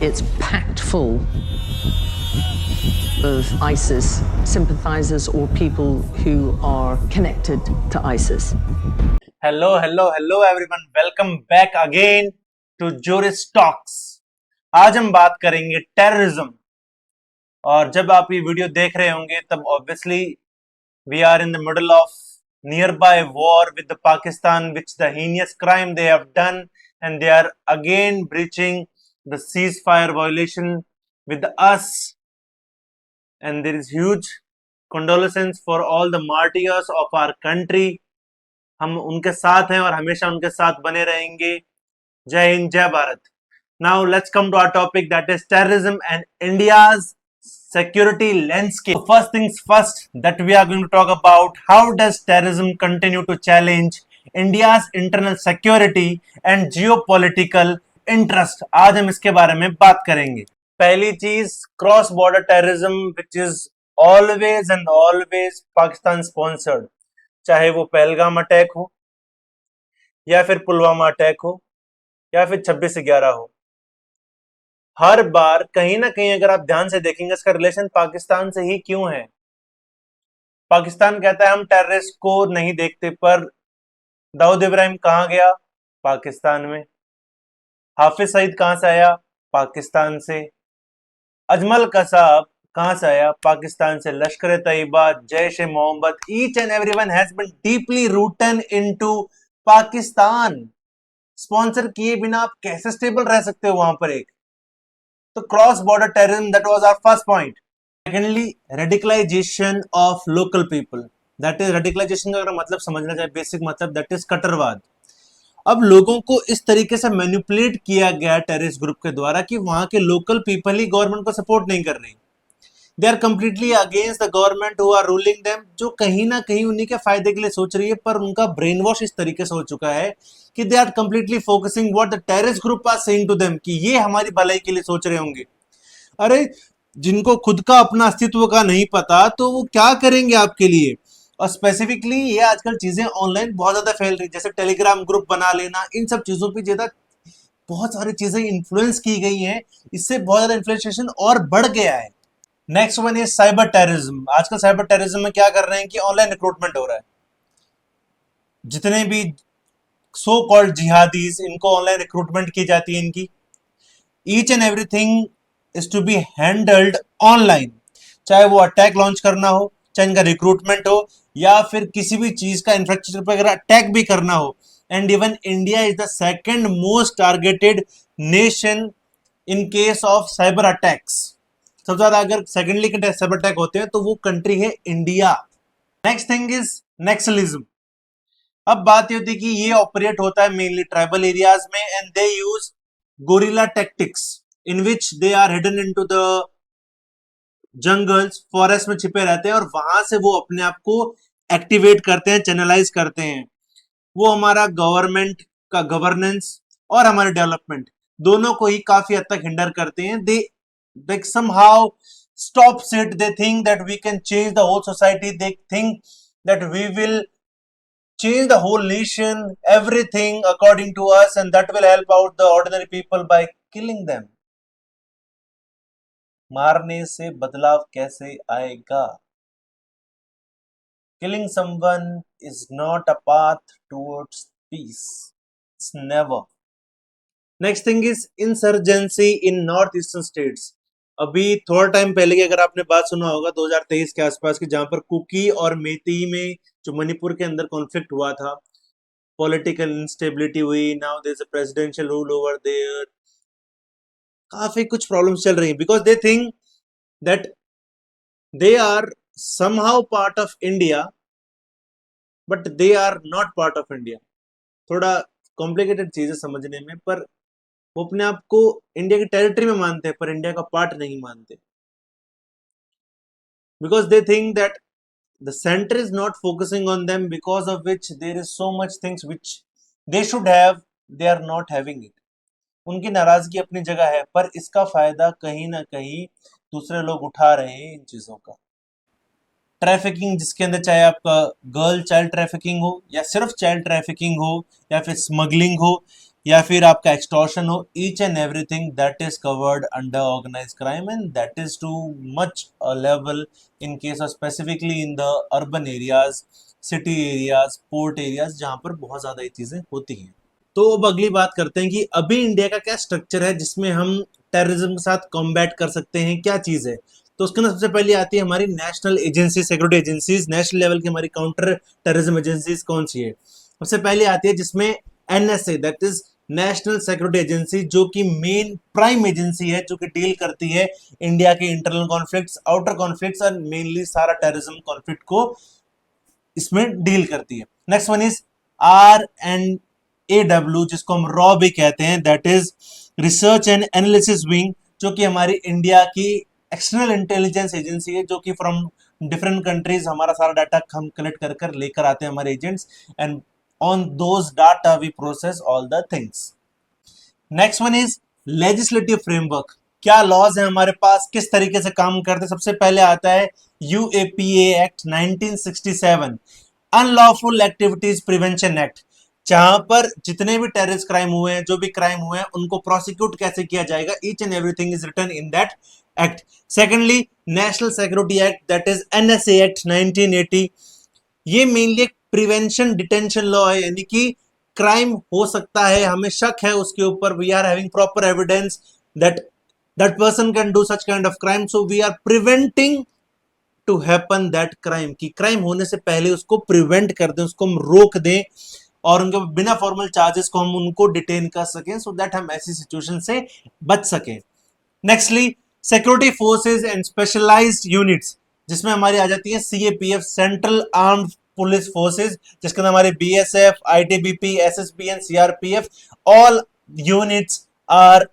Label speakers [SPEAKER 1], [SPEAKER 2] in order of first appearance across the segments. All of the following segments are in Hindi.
[SPEAKER 1] It's packed full of ISIS sympathizers or people who are connected to ISIS.
[SPEAKER 2] Hello everyone. Welcome back again to Juris Talks. आज हम बात करेंगे टेररिज्म। और जब आप ये वीडियो देख रहे होंगे तब obviously we are in the middle of nearby war with the Pakistan, which the heinous crime they have done, and they are again breaching the ceasefire violation with us, and there is huge condolences for all the martyrs of our country. हम उनके साथ हैं और हमेशा उनके साथ बने रहेंगे। जय हिंद, जय Bharat. Now let's come to our topic, that is terrorism and India's security landscape. First things first, that we are going to talk about how does terrorism continue to challenge India's internal security and geopolitical interest. आज हम इसके बारे में बात करेंगे। पहली चीज, cross border terrorism which is always and always Pakistan sponsored, चाहे वो पहलगाम अटैक हो या फिर पुलवामा अटैक हो या फिर 26/11 हो। हर बार कहीं ना कहीं अगर आप ध्यान से देखेंगे इसका रिलेशन पाकिस्तान से ही क्यों है। पाकिस्तान कहता है हम टेररिस्ट को नहीं देखते, पर दाऊद इब्राहिम कहां गया? पाकिस्तान में। हाफिज सईद कहां से आया? पाकिस्तान से। अजमल कसाब कहां से आया? पाकिस्तान से। Lashkar Taiba, Jaish e Mohammed, each and everyone has been deeply rooted into Pakistan. Sponsor किए बिना आप कैसे स्टेबल रह सकते हो वहां पर? एक तो cross border terrorism, that was our first point. Secondly, radicalisation of local people, that is radicalisation का अगर मतलब समझना चाहिए, बेसिक मतलब दैट इज कट्टरवाद। अब लोगों को इस तरीके से मैनिपुलेट किया गया टेररिस्ट ग्रुप के द्वारा कि वहां के लोकल पीपल ही गवर्नमेंट को सपोर्ट नहीं कर रही, they are completely against the government who are ruling them, जो कहीं ना कहीं उन्हीं के फायदे के लिए सोच रही है। पर उनका ब्रेन वॉश इस तरीके से हो चुका है कि they are completely focusing what the terrorist group are saying to them, कि ये हमारी भलाई के लिए सोच रहे होंगे। अरे जिनको खुद का अपना अस्तित्व का नहीं पता तो वो क्या करेंगे आपके लिए। और स्पेसिफिकली ये आजकल चीजें ऑनलाइन बहुत ज्यादा फैल रही, जैसे टेलीग्राम ग्रुप बना लेना, इन सब चीजों पर ज्यादा बहुत सारी चीजें इन्फ्लुएंस की गई हैं, इससे बहुत ज्यादा इन्फ्लुएंसेशन और बढ़ गया है। Next one is cyber terrorism. आजकल साइबर टेररिज्म में क्या कर रहे हैं कि ऑनलाइन रिक्रूटमेंट हो रहा है। जितने भी सो कॉल्ड जिहादीज, इनको ऑनलाइन रिक्रूटमेंट की जाती है इनकी। Each and everything is to be handled online, चाहे वो अटैक लॉन्च करना हो, चाहे इनका रिक्रूटमेंट हो, या फिर किसी भी चीज का इंफ्रास्ट्रक्चर पर अगर अटैक भी करना हो। And even India is the second most targeted nation in case of cyber attacks. सबसे ज्यादा अगर सेकेंडली के साइबर अटैक होते हैं तो वो कंट्री है India. Next thing is Naxalism. अब बात ये होती है कि ये ऑपरेट होता है मेनली ट्राइबल एरियाज में, and they use guerrilla tactics in which they are hidden into the jungles, forest में छिपे रहते हैं और वहां से वो अपने आप को एक्टिवेट करते हैं, चैनलाइज करते हैं। वो हमारा गवर्नमेंट का गवर्नेंस और हमारे डेवलपमेंट दोनों को ही काफी हद तक हिंडर करते हैं। दे like somehow stops it. They think that we can change the whole society. They think that we will change the whole nation, everything according to us, and that will help out the ordinary people by killing them. मारने से बदलाव कैसे आएगा? Killing someone is not a path towards peace. It's never. Next thing is insurgency in northeastern states. अभी थोड़ा टाइम पहले की अगर आपने बात सुना होगा 2023 के आसपास की, जहां पर कुकी और मेती में जो मणिपुर के अंदर कॉन्फ्लिक्ट हुआ था, पॉलिटिकल इंस्टेबिलिटी हुई, now there is a presidential rule over there, काफी कुछ प्रॉब्लम्स चल रही हैं because they think that they are somehow part of India but they are not part of India. थोड़ा कॉम्प्लिकेटेड चीज है समझने में, पर वो अपने आप को इंडिया की टेरिटरी में मानते हैं पर इंडिया का पार्ट नहीं मानते, because they think that the centre is not focusing on them, because of which there is so much things which they should have, they are not having it. उनकी नाराजगी अपनी जगह है, पर इसका फायदा कहीं ना कहीं दूसरे लोग उठा रहे हैं इन चीजों का। ट्रैफिकिंग, जिसके अंदर चाहे आपका गर्ल चाइल्ड ट्रैफिकिंग हो या सिर्फ चाइल्ड ट्रैफिकिंग हो या फिर स्मगलिंग हो, या फिर आपका एक्सटॉर्शन हो, each and everything that is covered under organise crime and that is too much level in case of specifically in the urban areas, city areas, port areas, जहां पर बहुत ज्यादा ये चीजें होती हैं। तो अब अगली बात करते हैं कि अभी इंडिया का क्या स्ट्रक्चर है जिसमें हम टेररिज्म के साथ कॉम्बैट कर सकते हैं, क्या चीज है। तो उसके अंदर सबसे पहले आती है हमारी national agency, security agencies, national level की हमारी काउंटर टेररिज्म एजेंसीज कौन सी है। सबसे पहले आती है जिसमें NSA, that is national security agency, जो कि मेन प्राइम एजेंसी है, जो कि डील करती है इंडिया के इंटरनल कॉन्फ्लिक्ट्स, आउटर कॉन्फ्लिक्ट्स और मेनली सारा टेररिज्म कॉन्फ्लिक्ट को इसमें डील करती है। नेक्स्ट वन इज RNAW, जिसको हम रॉ भी कहते हैं, that is research and analysis wing, जो कि हमारी इंडिया की एक्सटर्नल इंटेलिजेंस एजेंसी है, जो कि फ्रॉम डिफरेंट कंट्रीज हमारा सारा डाटा हम कलेक्ट कर कर लेकर आते हैं हमारे agents, and on those data we process all the things. Next one is legislative framework, क्या लॉज है हमारे पास, किस तरीके से काम करते हैं। सबसे पहले आता है UAPA act 1967, unlawful activities prevention act, जहां पर जितने भी टेररिस्ट क्राइम हुए हैं, जो भी क्राइम हुए हैं, उनको प्रोसिक्यूट कैसे किया जाएगा, each and everything is written in that act. Secondly national security act, that is NSA act 1980, ये मेनली एक प्रिवेंशन डिटेंशन लॉ है, यानी कि क्राइम हो सकता है, हमें शक है उसके ऊपर, we are having proper evidence that that person can do such kind of crime, so we are preventing to happen that crime, कि क्राइम होने से पहले उसको प्रिवेंट कर दें, उसको हम रोक दें और उनके बिना फॉर्मल चार्जेस को हम उनको डिटेन कर सकें, सो दैट हम ऐसी सिचुएशन से बच सकें। Nextly security forces and specialised units, जिसमें हमारी आ जाती है CAPF, central armed police forces, जिसके अंदर हमारे BSF, ITBP, SSB and CRPF, all units are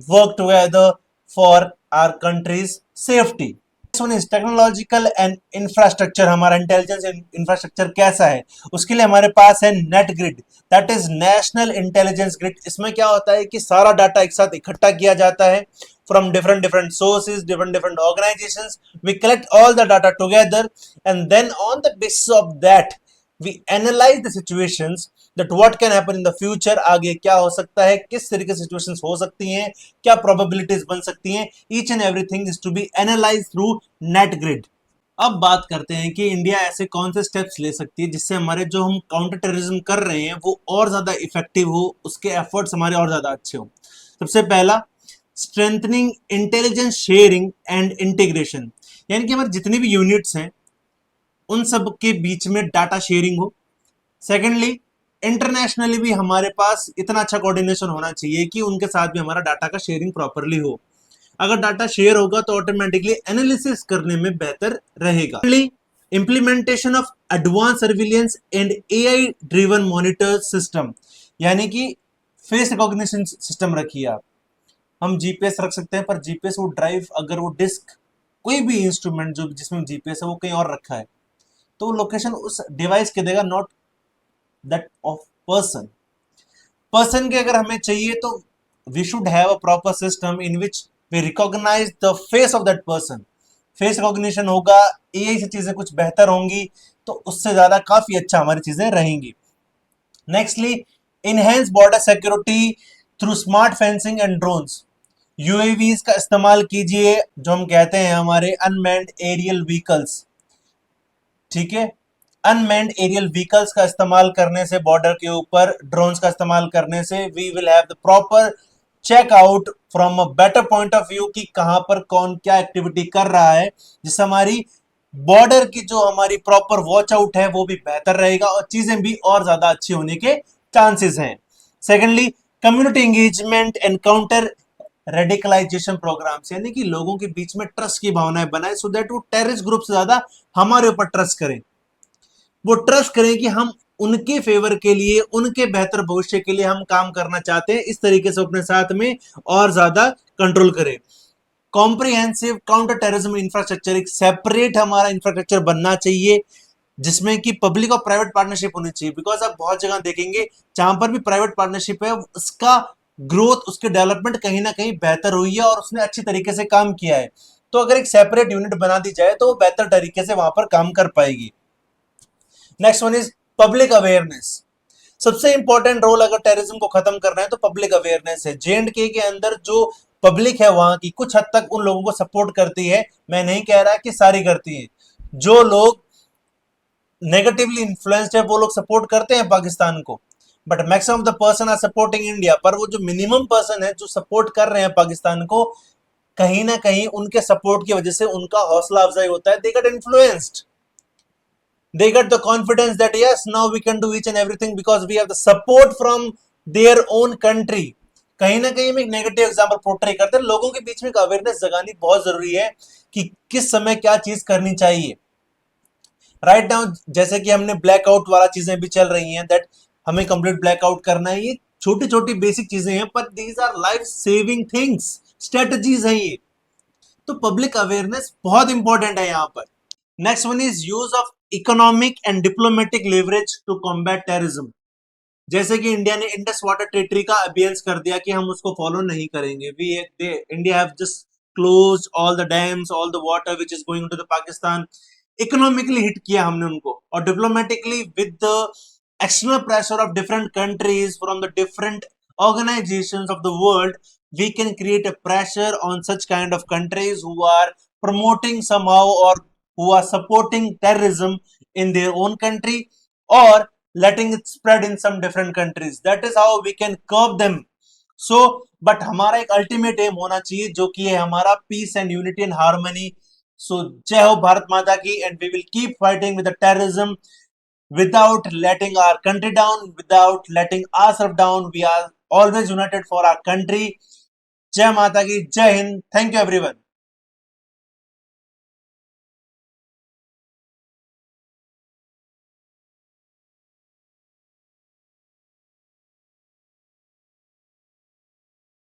[SPEAKER 2] work together for our country's safety. Technological and infrastructure, हमारा इंटेलिजेंस इंफ्रास्ट्रक्चर कैसा है, उसके लिए हमारे पास है net grid, that is national intelligence grid. इसमें क्या होता है कि सारा डाटा एक साथ इकट्ठा किया जाता है from different sources, different organizations, we collect all the data together, and then on the basis of that we analyze the situations that what can happen in the future, आगे क्या हो सकता है, किस तरीके से situations हो सकती हैं, क्या probabilities बन सकती हैं, each and everything is to be analyzed through net grid। अब बात करते हैं कि इंडिया ऐसे कौन से स्टेप्स ले सकती है जिससे हमारे जो हम काउंटर टेररिज्म कर रहे हैं वो और ज्यादा इफेक्टिव हो, उसके एफर्ट्स हमारे और ज्यादा अच्छे हो। सबसे पहला, strengthening intelligence sharing and integration, यानी कि हमारे जितनी भी यूनिट्स हैं उन सब के बीच में डाटा शेयरिंग हो। सेकेंडली, इंटरनेशनली भी हमारे पास इतना अच्छा कोऑर्डिनेशन होना चाहिए कि उनके साथ भी हमारा डाटा का शेयरिंग प्रॉपरली हो। अगर डाटा शेयर होगा तो ऑटोमेटिकली एनालिसिस करने में बेहतर रहेगा। Implementation of advance surveillance and AI driven monitor system, यानी कि फेस रिकॉग्निशन सिस्टम रखिए आप। हम GPS रख सकते हैं, पर GPS वो ड्राइव, अगर वो डिस्क, कोई भी इंस्ट्रूमेंट जो जिसमें GPS है वो कहीं और रखा है, तो लोकेशन उस डिवाइस के देगा, नॉट दैट ऑफ पर्सन के अगर हमें चाहिए तो we should have a proper system in which we recognise the face of that person. Face recognition होगा, AI से चीजें कुछ बेहतर होंगी, तो उससे ज्यादा काफी अच्छा हमारी चीजें रहेंगी। Nextly, enhance border security through smart fencing and drones, UAVs का इस्तेमाल कीजिए, जो हम कहते हैं हमारे अनमैन्ड एरियल व्हीकल्स, ठीक है। अनमैन्ड एरियल व्हीकल्स का इस्तेमाल करने से, बॉर्डर के ऊपर ड्रोन्स का इस्तेमाल करने से, we will have the proper check out from a better point of view कि कहां पर कौन क्या एक्टिविटी कर रहा है, जिससे हमारी बॉर्डर की जो हमारी प्रॉपर वॉच आउट है वो भी बेहतर रहेगा और चीजें भी और ज्यादा अच्छी होने के चांसेस हैं। Secondly, community engagement and counter radicalisation programmes, यानी कि लोगों के बीच में ट्रस्ट की भावनाएं बनाए, सो दैट वो टेररिस्ट ग्रुप से ज्यादा हमारे ऊपर ट्रस्ट करें, वो ट्रस्ट करें कि हम उनके फेवर के लिए, उनके बेहतर भविष्य के लिए हम काम करना चाहते हैं, इस तरीके से अपने साथ में और ज्यादा कंट्रोल करें। कॉम्प्रिहेंसिव काउंटर टेररिज्म इंफ्रास्ट्रक्चर, एक सेपरेट हमारा इंफ्रास्ट्रक्चर बनना चाहिए जिसमें कि पब्लिक और प्राइवेट पार्टनरशिप होनी चाहिए, बिकॉज आप बहुत जगह देखेंगे जहां पर भी प्राइवेट पार्टनरशिप है, उसका ग्रोथ, उसके डेवलपमेंट कहीं ना कहीं बेहतर हुई है और उसने अच्छी तरीके से काम किया है। तो अगर एक सेपरेट यूनिट बना दी जाए तो वो बेहतर तरीके से वहां पर काम कर पाएगी। Next one is public awareness, सबसे इंपॉर्टेंट रोल अगर टेररिज्म को खत्म करना है तो पब्लिक अवेयरनेस है। J&K के अंदर जो पब्लिक है वहां की कुछ हद तक उन लोगों को सपोर्ट करती है, मैं नहीं कह रहा कि सारी करती है। जो लोग नेगेटिवली इन्फ्लुएंस्ड है वो लोग सपोर्ट करते हैं पाकिस्तान को, but maximum the person are supporting India. पर वो जो मिनिमम पर्सन है जो सपोर्ट कर रहे हैं पाकिस्तान को, कहीं ना कहीं उनके सपोर्ट की वजह से उनका हौसला अफजाई होता है, they get influenced, they get the confidence that yes, now we can do each and everything because we have the support from their own country। कहीं ना कहीं हम एक नेगेटिव एग्जाम्पल पोर्ट्रे करते हैं। लोगों के बीच में एक अवेयरनेस जगानी बहुत जरूरी है कि किस समय क्या चीज करनी चाहिए। राइट नाउ जैसे कि हमने ब्लैकआउट वाला चीजें भी चल रही हैं, दैट हमें कंप्लीट ब्लैकआउट करना है, ये छोटी छोटी बेसिक चीजें हैं पर these our life saving things, strategies हैं ये। तो पब्लिक अवेयरनेस बहुत इंपॉर्टेंट है यहाँ पर। Next one is use of economic and diplomatic leverage to combat terrorism. जैसे कि इंडिया ने इंडस वाटर टेरिटरी का अबियंस कर दिया कि हम उसको फॉलो नहीं करेंगे। India have just close all the dams, all the water which is going to the Pakistan. Economically hit किया हमने उनको, और diplomatically with the external pressure of different countries from the different organizations of the world, we can create a pressure on such kind of countries who are promoting somehow or who are supporting terrorism in their own country or letting it spread in some different countries। That is how we can curb them। So but हमारा एक अल्टीमेट एम होना चाहिए जो कि है हमारा peace and unity and harmony. So जय हो भारत माता की, and we will keep fighting with the terrorism without letting our country down, without letting ourselves down। We are always united for our country। जय माता की, जय हिंद। Thank you everyone.